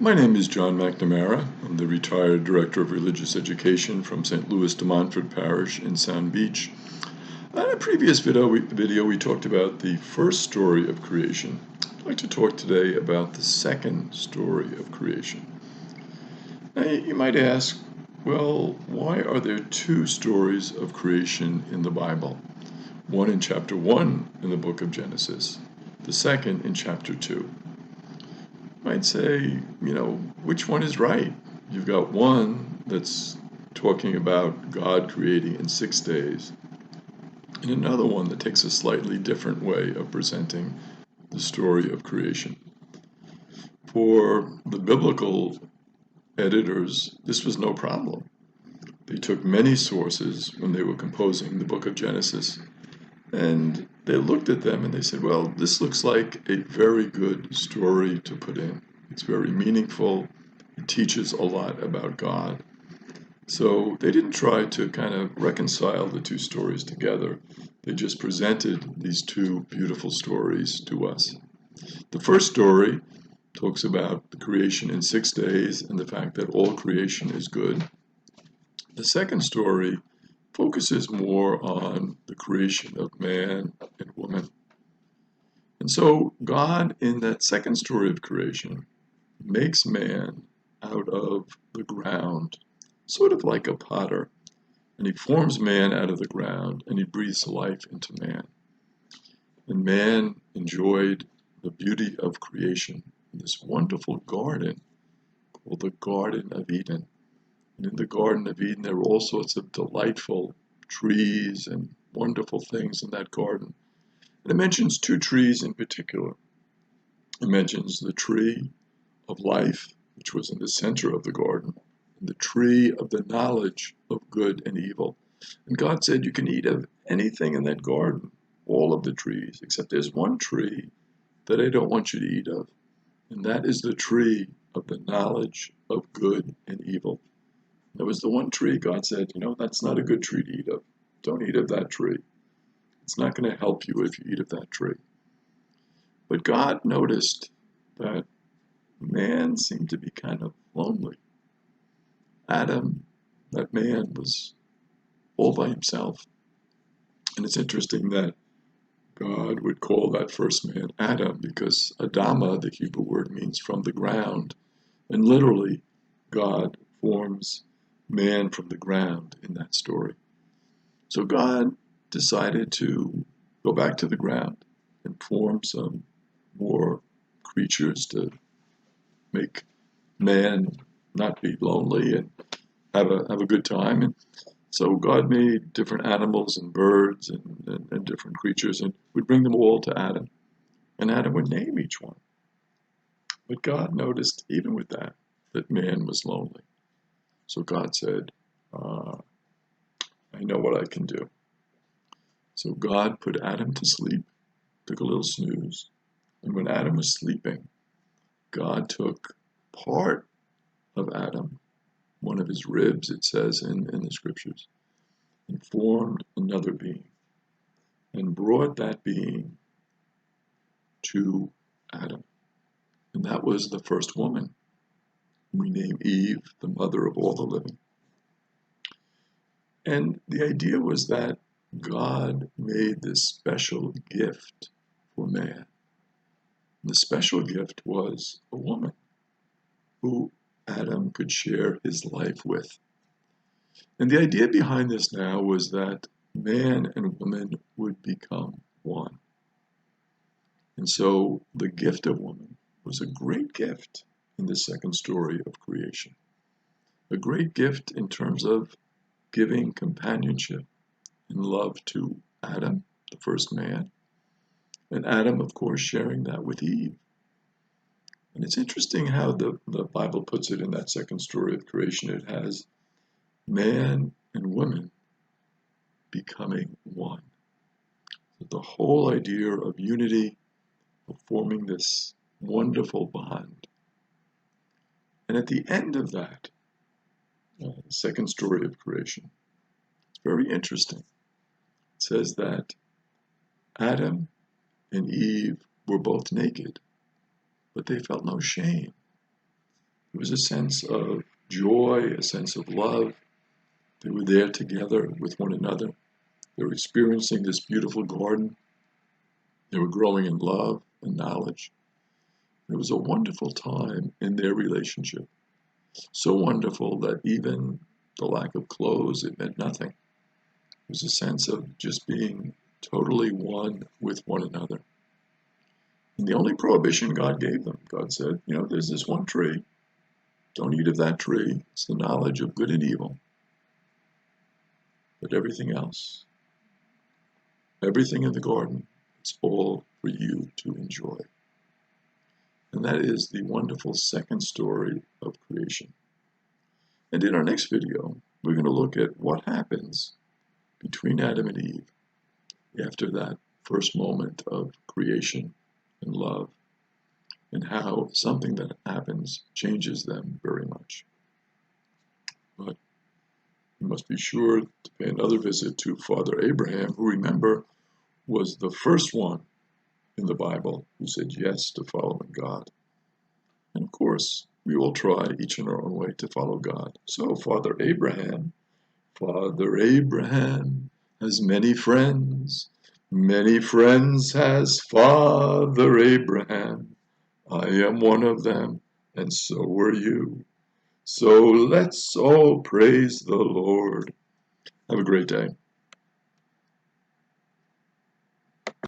My name is John McNamara. I'm the retired Director of Religious Education from St. Louis de Montfort Parish in Sound Beach. In a previous video, we talked about the first story of creation. I'd like to talk today about the second story of creation. Now, you might ask, well, why are there two stories of creation in the Bible? One in chapter 1 in the book of Genesis, the second in chapter 2. Might say, which one is right? You've got one that's talking about God creating in 6 days, and another one that takes a slightly different way of presenting the story of creation. For the biblical editors, this was no problem. They took many sources when they were composing the book of Genesis, and they looked at them and they said, well, this looks like a very good story to put in. It's very meaningful. It teaches a lot about God. So they didn't try to kind of reconcile the two stories together. They just presented these two beautiful stories to us. The first story talks about the creation in 6 days and the fact that all creation is good. The second story focuses more on the creation of man and woman. And so God, in that second story of creation, makes man out of the ground, sort of like a potter. And he forms man out of the ground, and he breathes life into man. And man enjoyed the beauty of creation in this wonderful garden called the Garden of Eden. And in the Garden of Eden, there were all sorts of delightful trees and wonderful things in that garden. And it mentions two trees in particular. It mentions the tree of life, which was in the center of the garden, and the tree of the knowledge of good and evil. And God said, you can eat of anything in that garden, all of the trees, except there's one tree that I don't want you to eat of, and that is the tree of the knowledge of good and evil. That was the one tree God said, that's not a good tree to eat of. Don't eat of that tree. It's not going to help you if you eat of that tree. But God noticed that man seemed to be kind of lonely. Adam, that man, was all by himself. And it's interesting that God would call that first man Adam because Adama, the Hebrew word, means from the ground. And literally, God forms man from the ground in that story. So God decided to go back to the ground and form some more creatures to make man not be lonely and have a good time. And so God made different animals and birds and different creatures and would bring them all to Adam. And Adam would name each one. But God noticed, even with that man was lonely. So God said, I know what I can do. So God put Adam to sleep, took a little snooze. And when Adam was sleeping, God took part of Adam, one of his ribs, it says in the scriptures, and formed another being and brought that being to Adam. And that was the first woman. We name Eve the mother of all the living. And the idea was that God made this special gift for man. And the special gift was a woman who Adam could share his life with. And the idea behind this now was that man and woman would become one. And so the gift of woman was a great gift in the second story of creation. A great gift in terms of giving companionship and love to Adam, the first man, and Adam, of course, sharing that with Eve. And it's interesting how the Bible puts it in that second story of creation. It has man and woman becoming one. So the whole idea of unity, of forming this wonderful bond. And at the end of that, second story of creation, it's very interesting. It says that Adam and Eve were both naked, but they felt no shame. There was a sense of joy, a sense of love. They were there together with one another. They were experiencing this beautiful garden. They were growing in love and knowledge. It was a wonderful time in their relationship. So wonderful that even the lack of clothes, it meant nothing. It was a sense of just being totally one with one another. And the only prohibition God gave them, God said, there's this one tree. Don't eat of that tree. It's the knowledge of good and evil. But everything else, everything in the garden, it's all for you to enjoy. And that is the wonderful second story of creation. And in our next video, we're going to look at what happens between Adam and Eve after that first moment of creation and love, and how something that happens changes them very much. But you must be sure to pay another visit to Father Abraham, who, remember, was the first one in the Bible who said yes to following God. And of course, we will try each in our own way to follow God. So Father Abraham has many friends. Many friends has Father Abraham. I am one of them, and so are you. So let's all praise the Lord. Have a great day.